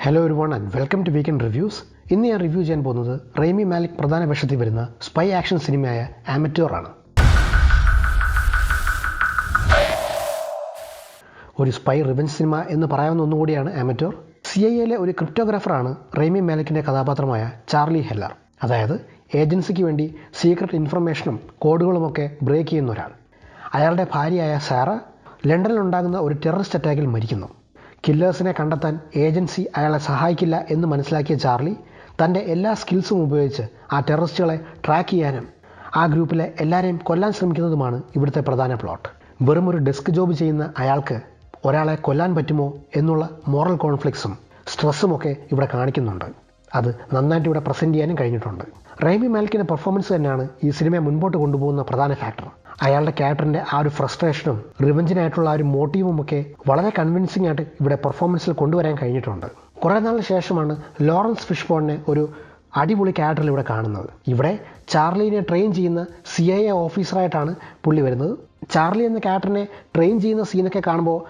Hello everyone and welcome to weekend reviews. ഇന്ന് ഞാൻ review ചെയ്യാൻ പോകുന്നത് റെയ്മി മാലിക് പ്രധാന വേഷത്തിൽ വരുന്ന സ്പൈ ആക്ഷൻ സിനിമയായ ആമറ്റ്യോർ ആണ്. ഒരു സ്പൈ റിവെഞ്ച് സിനിമ എന്ന് പറയാവുന്ന ഒന്നുകൂടിയാണ് ആമറ്റ്യോർ. CIA ഒരു ക്രിപ്റ്റോഗ്രാഫറാണ് റെയ്മി മാലിക്കിൻ്റെ കഥാപാത്രമായ ചാർലി ഹെല്ലർ. അതായത് ഏജൻസിക്ക് വേണ്ടി സീക്രട്ട് ഇൻഫർമേഷനും കോഡുകളുമൊക്കെ ബ്രേക്ക് ചെയ്യുന്ന ഒരാൾ. അയാളുടെ ഭാര്യയായ സാറ ലണ്ടനിലുണ്ടാകുന്ന ഒരു ടെററിസ്റ്റ് അറ്റാക്കിൽ മരിക്കുന്നു. കില്ലേഴ്സിനെ കണ്ടെത്താൻ ഏജൻസി അയാളെ സഹായിക്കില്ല എന്ന് മനസ്സിലാക്കിയ ചാർലി തൻ്റെ എല്ലാ സ്കിൽസും ഉപയോഗിച്ച് ആ ടെററിസ്റ്റുകളെ ട്രാക്ക് ചെയ്യാനും ആ ഗ്രൂപ്പിലെ എല്ലാവരെയും കൊല്ലാൻ ശ്രമിക്കുന്നതുമാണ് ഇവിടുത്തെ പ്രധാന പ്ലോട്ട്. വെറും ഒരു ഡെസ്ക് ജോബ് ചെയ്യുന്ന അയാൾക്ക് ഒരാളെ കൊല്ലാൻ പറ്റുമോ എന്നുള്ള മോറൽ കോൺഫ്ലിക്ട്സും സ്ട്രെസ്സുമൊക്കെ ഇവിടെ കാണിക്കുന്നുണ്ട്. അത് നന്നായിട്ട് ഇവിടെ പ്രസൻറ്റ് ചെയ്യാനും കഴിഞ്ഞിട്ടുണ്ട്. റെയ്മി മാലിക്കിൻ്റെ പെർഫോമൻസ് തന്നെയാണ് ഈ സിനിമയെ മുൻപോട്ട് കൊണ്ടുപോകുന്ന പ്രധാന ഫാക്ടർ. അയാളുടെ ക്യാരക്ടറിൻ്റെ ആ ഒരു ഫ്രസ്ട്രേഷനും റിവെഞ്ചിനായിട്ടുള്ള ആ ഒരു മോട്ടീവും ഒക്കെ വളരെ കൺവിൻസിംഗ് ആയിട്ട് ഇവിടെ പെർഫോമൻസിൽ കൊണ്ടുവരാൻ കഴിഞ്ഞിട്ടുണ്ട്. കുറേ നാളിന് ശേഷമാണ് ലോറൻസ് ഫിഷ്ബോണിനെ ഒരു അടിപൊളി ക്യാരക്ടറിൽ ഇവിടെ കാണുന്നത്. ഇവിടെ ചാർലിനെ ട്രെയിൻ ചെയ്യുന്ന CIA ഓഫീസറായിട്ടാണ് പുള്ളി വരുന്നത്. ചാർലി എന്ന ക്യാരക്ടറിനെ ട്രെയിൻ ചെയ്യുന്ന സീനൊക്കെ കാണുമ്പോൾ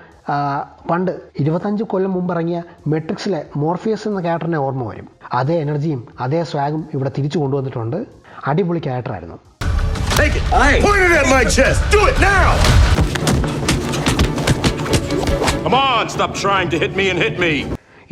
പണ്ട് 25 കൊല്ലം മുമ്പ് ഇറങ്ങിയ മെട്രിക്സിലെ മോർഫിയസ് എന്ന ക്യാരക്ടറിനെ ഓർമ്മ വരും. അതേ എനർജിയും അതേ സ്വാഗും ഇവിടെ തിരിച്ചു കൊണ്ടുവന്നിട്ടുണ്ട്. അടിപൊളി ക്യാരക്ടറായിരുന്നു. Take it! Point it at my chest! Do it now! Come on, stop trying to hit me and hit me!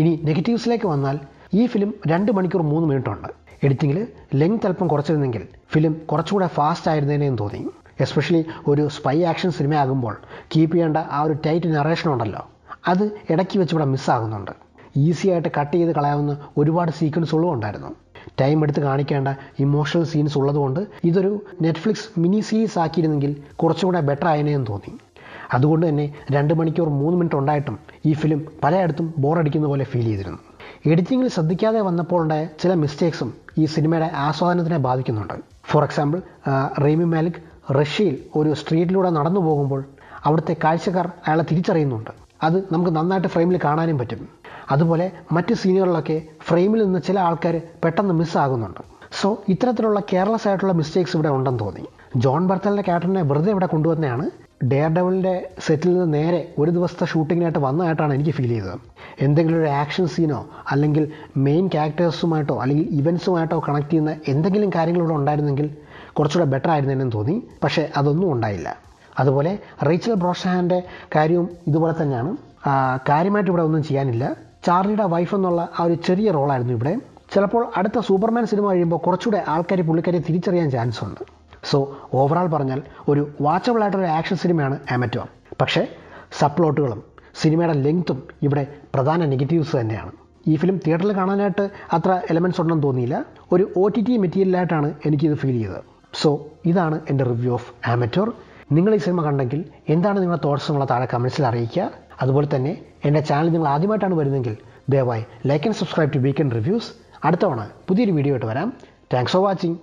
ഇനി നെഗറ്റീവ്സിലേക്ക് വന്നാൽ ഈ ഫിലിം 2 മണിക്കൂർ 3 മിനിറ്റ് ഉണ്ട്. എഡിറ്റിങ്ങിൽ ലെങ്ത് അല്പം കുറച്ചിരുന്നെങ്കിൽ ഫിലിം കുറച്ചുകൂടെ ഫാസ്റ്റ് ആയിരുന്നേനെന്ന് തോന്നി. എസ്പെഷ്യലി ഒരു സ്പൈ ആക്ഷൻ സിനിമയാകുമ്പോൾ കീപ്പ് ചെയ്യേണ്ട ആ ഒരു ടൈറ്റ് നറേഷൻ ഉണ്ടല്ലോ, അത് ഇടയ്ക്ക് വെച്ച് ഇവിടെ മിസ്സാകുന്നുണ്ട്. ഈസി ആയിട്ട് കട്ട് ചെയ്ത് കളയാവുന്ന ഒരുപാട് സീക്വൻസുകളും ഉണ്ടായിരുന്നു. ടൈം എടുത്ത് കാണിക്കേണ്ട ഇമോഷണൽ സീൻസ് ഉള്ളതുകൊണ്ട് ഇതൊരു നെറ്റ്ഫ്ലിക്സ് മിനി സീരീസ് ആക്കിയിരുന്നെങ്കിൽ കുറച്ചുകൂടെ ബെറ്റർ ആയതിനെന്ന് തോന്നി. അതുകൊണ്ട് തന്നെ 2 മണിക്കൂർ 3 മിനിറ്റ് ഉണ്ടായിട്ടും ഈ ഫിലിം പലയിടത്തും ബോറടിക്കുന്ന പോലെ ഫീൽ ചെയ്തിരുന്നു. എഡിറ്റിങ്ങിൽ ശ്രദ്ധിക്കാതെ വന്നപ്പോൾ ഉണ്ടായ ചില മിസ്റ്റേക്സും ഈ സിനിമയുടെ ആസ്വാദനത്തിനെ ബാധിക്കുന്നുണ്ട്. ഫോർ എക്സാമ്പിൾ, റെയ്മി മാലിക് റഷ്യയിൽ ഒരു സ്ട്രീറ്റിലൂടെ നടന്നു പോകുമ്പോൾ അവിടുത്തെ കാഴ്ചക്കാർ അയാളെ തിരിച്ചറിയുന്നുണ്ട്. അത് നമുക്ക് നന്നായിട്ട് ഫ്രെയിമിൽ കാണാനും പറ്റും. അതുപോലെ മറ്റ് സീനുകളിലൊക്കെ ഫ്രെയിമിൽ നിന്ന് ചില ആൾക്കാർ പെട്ടെന്ന് മിസ്സാകുന്നുണ്ട്. സോ ഇത്തരത്തിലുള്ള കെയർലെസ് ആയിട്ടുള്ള മിസ്റ്റേക്സ് ഇവിടെ ഉണ്ടെന്ന് തോന്നി. ജോൺ ബർത്തലിൻ്റെ ക്യാരക്ടറിനെ വെറുതെ ഇവിടെ കൊണ്ടുവന്നതാണ്. ഡെയർ ഡെവിളിൻ്റെ സെറ്റിൽ നിന്ന് നേരെ ഒരു ദിവസത്തെ ഷൂട്ടിങ്ങിനായിട്ട് വന്നതായിട്ടാണ് എനിക്ക് ഫീൽ ചെയ്തത്. എന്തെങ്കിലും ഒരു ആക്ഷൻ സീനോ അല്ലെങ്കിൽ മെയിൻ ക്യാരക്ടേഴ്സുമായിട്ടോ അല്ലെങ്കിൽ ഇവൻസുമായിട്ടോ കണക്ട് ചെയ്യുന്ന എന്തെങ്കിലും കാര്യങ്ങളിവിടെ ഉണ്ടായിരുന്നെങ്കിൽ കുറച്ചുകൂടെ ബെറ്റർ ആയിരുന്നതെന്ന് തോന്നി. പക്ഷേ അതൊന്നും ഉണ്ടായില്ല. അതുപോലെ റേച്ചൽ ബ്രോസ്നാൻ്റെ കാര്യവും ഇതുപോലെ തന്നെയാണ്. കാര്യമായിട്ട് ഇവിടെ ഒന്നും ചെയ്യാനില്ല. ചാർലിയുടെ വൈഫ് എന്നുള്ള ആ ഒരു ചെറിയ റോളായിരുന്നു ഇവിടെ. ചിലപ്പോൾ അടുത്ത സൂപ്പർമാൻ സിനിമ കഴിയുമ്പോൾ കുറച്ചുകൂടെ ആൾക്കാർ പുള്ളിക്കാരെ തിരിച്ചറിയാൻ ചാൻസ് ഉണ്ട്. സോ ഓവറാൾ പറഞ്ഞാൽ ഒരു വാച്ചബിൾ ആയിട്ടൊരു ആക്ഷൻ സിനിമയാണ് ആമറ്റ്യോർ. പക്ഷേ സബ്പ്ലോട്ടുകളും സിനിമയുടെ ലെങ്ത്തും ഇവിടെ പ്രധാന നെഗറ്റീവ്സ് തന്നെയാണ്. ഈ ഫിലിം തിയേറ്ററിൽ കാണാനായിട്ട് അത്ര എലമെൻറ്റ്സ് ഉണ്ടെന്ന് തോന്നിയില്ല. ഒരു OTT മെറ്റീരിയലായിട്ടാണ് എനിക്കിത് ഫീൽ ചെയ്തത്. സോ ഇതാണ് എൻ്റെ റിവ്യൂ ഓഫ് ആമറ്റ്യോർ. നിങ്ങൾ ഈ സിനിമ കണ്ടെങ്കിൽ എന്താണ് നിങ്ങളുടെ തോട്ട്സ് എന്നുള്ള താഴെ കമൻസിൽ അറിയിക്കുക. അതുപോലെ തന്നെ എൻ്റെ ചാനൽ നിങ്ങൾ ആദ്യമായിട്ടാണ് വരുന്നതെങ്കിൽ ദയവായി like and subscribe to weekend reviews. അടുത്ത തവണ പുതിയൊരു വീഡിയോ ആയിട്ട് വരാം. Thanks for watching.